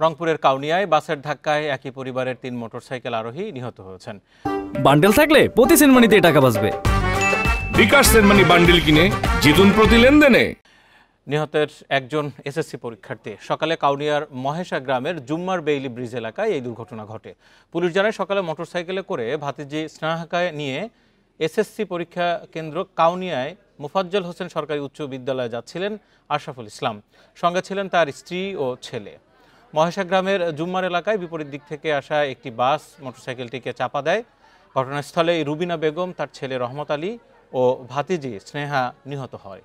রংপুরের কাউনিয়ায় বাসের ধাক্কায় একই পরিবারের ৩ মোটরসাইকেল আরোহী নিহত হয়েছেন। বান্ডেল থাকলে প্রতি সেনমানিতে টাকা বাঁচবে। বিকাশ সেনমানি বান্ডেল কিনে জিতুন প্রতি লেনদেনে। নিহতের একজন এসএসসি পরীক্ষার্থী। সকালে কাউনিয়ার মহেশা গ্রামের জুম্মার বেইলি ব্রিজ এলাকায় এই দুর্ঘটনা ঘটে। পুলিশ জানায় সকালে মোটরসাইকেলে করে ভাতিজি স্নেহাকায় নিয়ে এসএসসি পরীক্ষা কেন্দ্র কাউনিয়ায় মোফাজ্জল হোসেন সরকারি উচ্চ বিদ্যালয়ে যাচ্ছিলেন আশরাফুল ইসলাম। সঙ্গে ছিলেন তার স্ত্রী ও ছেলে। মহেশা গ্রামের জুম্মার এলাকায় বিপরীত দিক থেকে আসা একটি বাস মোটরসাইকেলটিকে চাপা দেয়। ঘটনাস্থলে রুবিনা বেগম, তার ছেলে রহমত আলী ও ভাতিজি স্নেহা নিহত হয়।